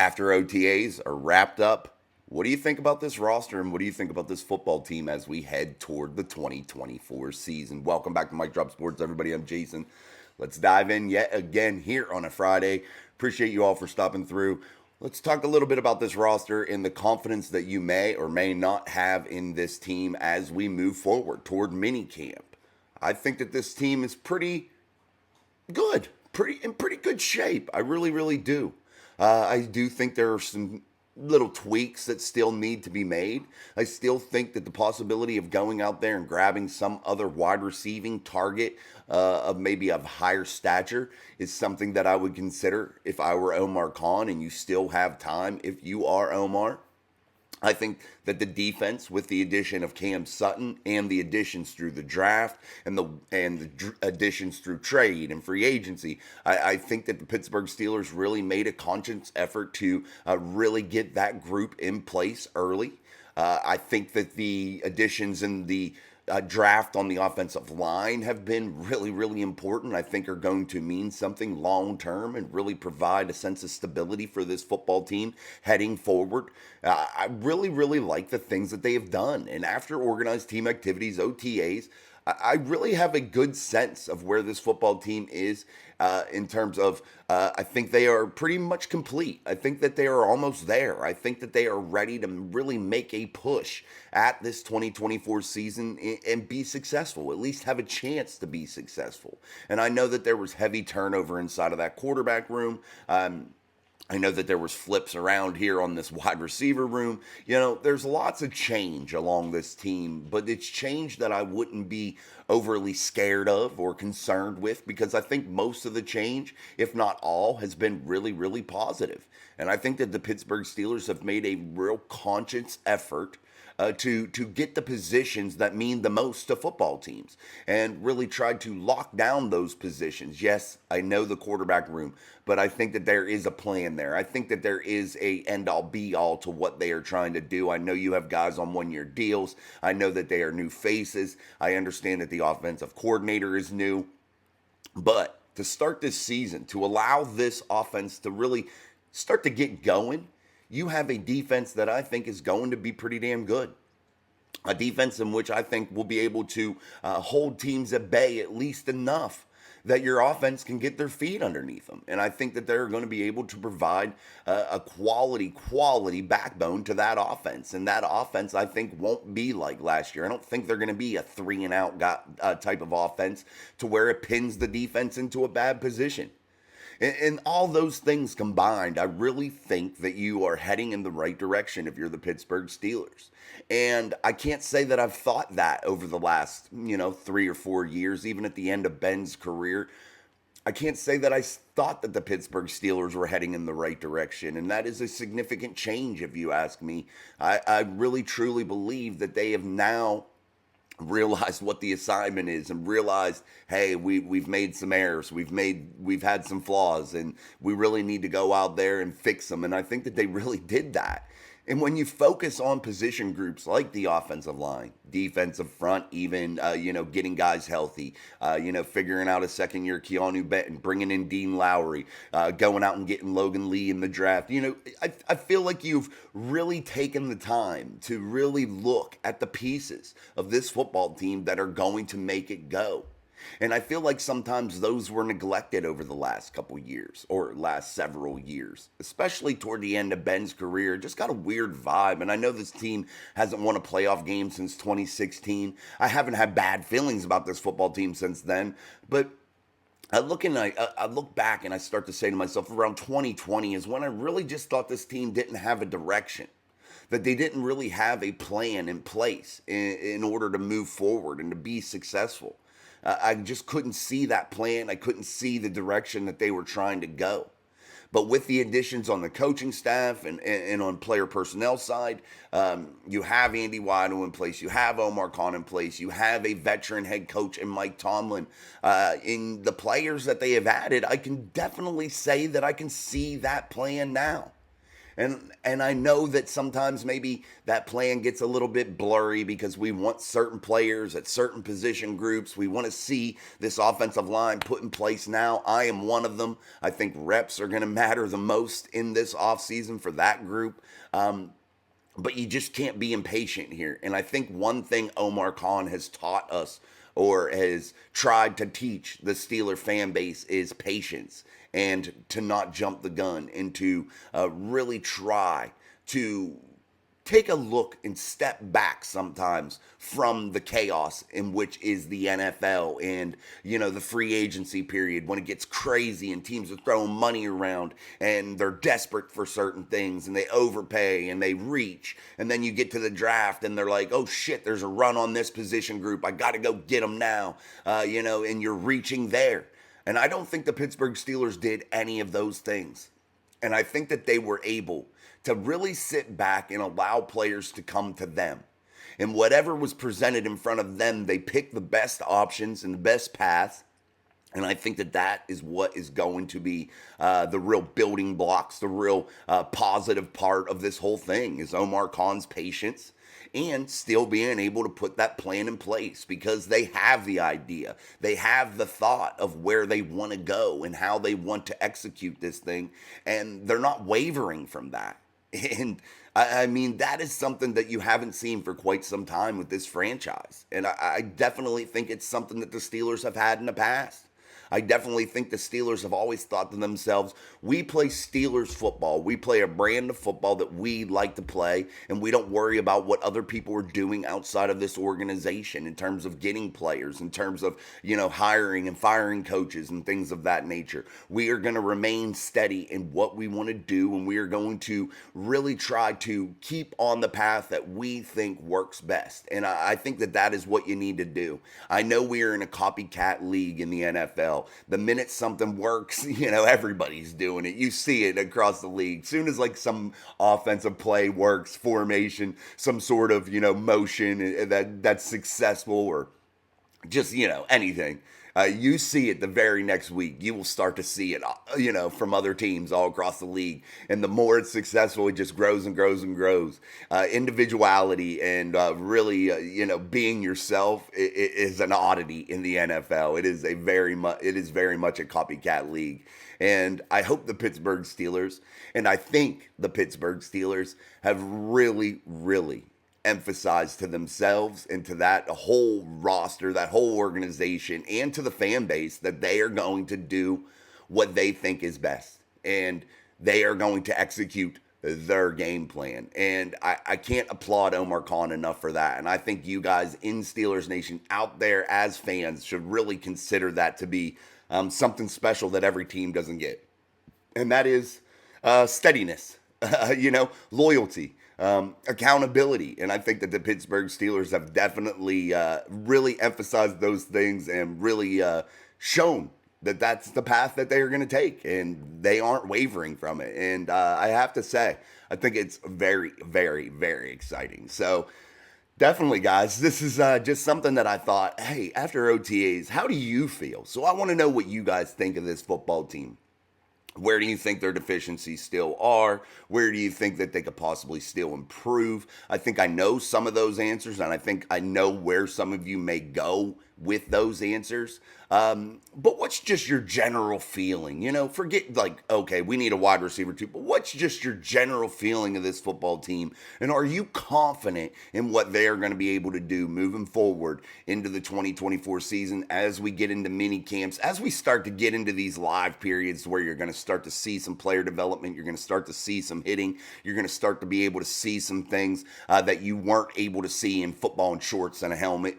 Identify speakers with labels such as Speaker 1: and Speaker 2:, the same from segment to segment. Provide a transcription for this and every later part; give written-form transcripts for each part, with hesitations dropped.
Speaker 1: After OTAs are wrapped up, what do you think about this roster and what do you think about this football team as we head toward the 2024 season? Welcome back to Mike Drop Sports, everybody. I'm Jason. Let's dive in yet again here on a Friday. Appreciate you all for stopping through. Let's talk a little bit about this roster and the confidence that you may or may not have in this team as we move forward toward minicamp. I think that this team is pretty good, pretty good shape. I really, really do. I do think there are some little tweaks that still need to be made. I still think that the possibility of going out there and grabbing some other wide receiving target of maybe of higher stature is something that I would consider if I were Omar Khan and you still have time if you are Omar. I think that the defense, with the addition of Cam Sutton and the additions through the draft and the additions through trade and free agency, I think that the Pittsburgh Steelers really made a conscious effort to really get that group in place early. I think that the additions in the draft on the offensive line have been really, really important. I think are going to mean something long term and really provide a sense of stability for this football team heading forward. I really, really like the things that they have done. And after organized team activities, OTAs, I really have a good sense of where this football team is in terms of, I think they are pretty much complete. I think that they are almost there. I think that they are ready to really make a push at this 2024 season and be successful, at least have a chance to be successful. And I know that there was heavy turnover inside of that quarterback room. I know that there was flips around here on this wide receiver room. You know, there's lots of change along this team, but it's change that I wouldn't be overly scared of or concerned with because I think most of the change, if not all, has been really, really positive. And I think that the Pittsburgh Steelers have made a real conscious effort to get the positions that mean the most to football teams and really tried to lock down those positions. Yes, I know the quarterback room, but I think that there is a plan there. I think that there is a end all be all to what they are trying to do. I know you have guys on 1 year deals. I know that they are new faces. I understand that the offensive coordinator is new, but to start this season, to allow this offense to really start to get going, you have a defense that I think is going to be pretty damn good. A defense in which I think will be able to hold teams at bay at least enough that your offense can get their feet underneath them. And I think that they're going to be able to provide a quality backbone to that offense. And that offense, I think, won't be like last year. I don't think they're going to be a 3-and-out type of offense to where it pins the defense into a bad position. And all those things combined, I really think that you are heading in the right direction if you're the Pittsburgh Steelers. And I can't say that I've thought that over the last, 3 or 4 years, even at the end of Ben's career. I can't say that I thought that the Pittsburgh Steelers were heading in the right direction. And that is a significant change, if you ask me. I really, truly believe that they have now realized what the assignment is and realized, hey, we've made some errors, we've had some flaws, and we really need to go out there and fix them. And I think that they really did that. And when you focus on position groups like the offensive line, defensive front, even getting guys healthy, figuring out a second-year Keanu Benton, bringing in Dean Lowry, going out and getting Logan Lee in the draft, I feel like you've really taken the time to really look at the pieces of this football team that are going to make it go. And I feel like sometimes those were neglected over the last couple years or last several years, especially toward the end of Ben's career. Just got a weird vibe. And I know this team hasn't won a playoff game since 2016. I haven't had bad feelings about this football team since then. But I look back and I start to say to myself, around 2020 is when I really just thought this team didn't have a direction, that they didn't really have a plan in place in order to move forward and to be successful. I just couldn't see that plan. I couldn't see the direction that they were trying to go. But with the additions on the coaching staff and on player personnel side, you have Andy Weidl in place. You have Omar Khan in place. You have a veteran head coach in Mike Tomlin. In the players that they have added, I can definitely say that I can see that plan now. And I know that sometimes maybe that plan gets a little bit blurry because we want certain players at certain position groups. We want to see this offensive line put in place now. I am one of them. I think reps are going to matter the most in this offseason for that group. But you just can't be impatient here. And I think one thing Omar Khan has taught us or has tried to teach the Steeler fan base is patience and to not jump the gun and to really try to take a look and step back sometimes from the chaos in which is the NFL and the free agency period when it gets crazy and teams are throwing money around and they're desperate for certain things and they overpay and they reach, and then you get to the draft and they're like, oh shit, there's a run on this position group, I got to go get them now, and you're reaching there. And I don't think the Pittsburgh Steelers did any of those things. And I think that they were able to really sit back and allow players to come to them. And whatever was presented in front of them, they picked the best options and the best paths. And I think that that is what is going to be the real building blocks, the real positive part of this whole thing is Omar Khan's patience and still being able to put that plan in place because they have the idea. They have the thought of where they want to go and how they want to execute this thing. And they're not wavering from that. And I mean, that is something that you haven't seen for quite some time with this franchise. And I definitely think it's something that the Steelers have had in the past. I definitely think the Steelers have always thought to themselves, we play Steelers football. We play a brand of football that we like to play, and we don't worry about what other people are doing outside of this organization in terms of getting players, in terms of, hiring and firing coaches and things of that nature. We are going to remain steady in what we want to do, and we are going to really try to keep on the path that we think works best. And I think that that is what you need to do. I know we are in a copycat league in the NFL. The minute something works, everybody's doing it. You see it across the league. Soon as some offensive play works, formation, some sort of, motion that's successful or just, anything. You see it the very next week. You will start to see it, from other teams all across the league. And the more it's successful, it just grows and grows and grows. Individuality and really, being yourself is an oddity in the NFL. It is very much a copycat league. And I hope the Pittsburgh Steelers, and I think the Pittsburgh Steelers have really, really emphasized to themselves and to that whole roster, that whole organization, and to the fan base that they are going to do what they think is best. And they are going to execute their game plan. And I can't applaud Omar Khan enough for that. And I think you guys in Steelers Nation out there as fans should really consider that to be something special that every team doesn't get. And that is steadiness, loyalty. Accountability. And I think that the Pittsburgh Steelers have definitely really emphasized those things and really shown that that's the path that they are going to take. And they aren't wavering from it. And I have to say, I think it's very, very, very exciting. So definitely, guys, this is just something that I thought, hey, after OTAs, how do you feel? So I want to know what you guys think of this football team. Where do you think their deficiencies still are? Where do you think that they could possibly still improve? I think I know some of those answers, and I think I know where some of you may go with those answers. But what's just your general feeling? Forget okay, we need a wide receiver too, but what's just your general feeling of this football team? And are you confident in what they are going to be able to do moving forward into the 2024 season as we get into mini camps, as we start to get into these live periods where you're going to start to see some player development, you're going to start to see some hitting, you're going to start to be able to see some things that you weren't able to see in football and shorts and a helmet,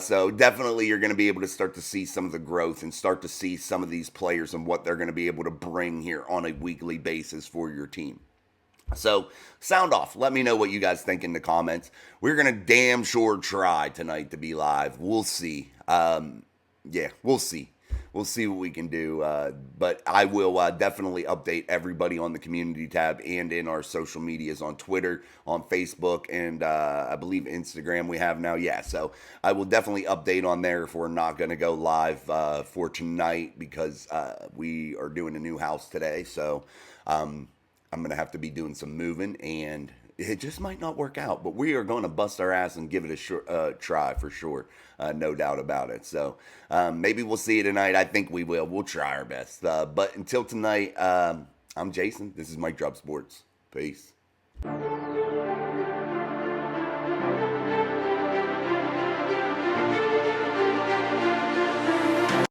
Speaker 1: so definitely you're going to be able to start to see some of the growth and start to see some of these players and what they're going to be able to bring here on a weekly basis for your team. So sound off. Let me know what you guys think in the comments. We're going to damn sure try tonight to be live. We'll see. We'll see. We'll see what we can do. But I will definitely update everybody on the community tab and in our social medias on Twitter, on Facebook, and I believe Instagram we have now. Yeah, so I will definitely update on there if we're not going to go live for tonight because we are doing a new house today. So I I'm going to have to be doing some moving, and it just might not work out. But we are going to bust our ass and give it a try for sure. No doubt about it. So maybe we'll see you tonight. I think we will. We'll try our best. But until tonight, I'm Jason. This is Mike Drop Sports. Peace.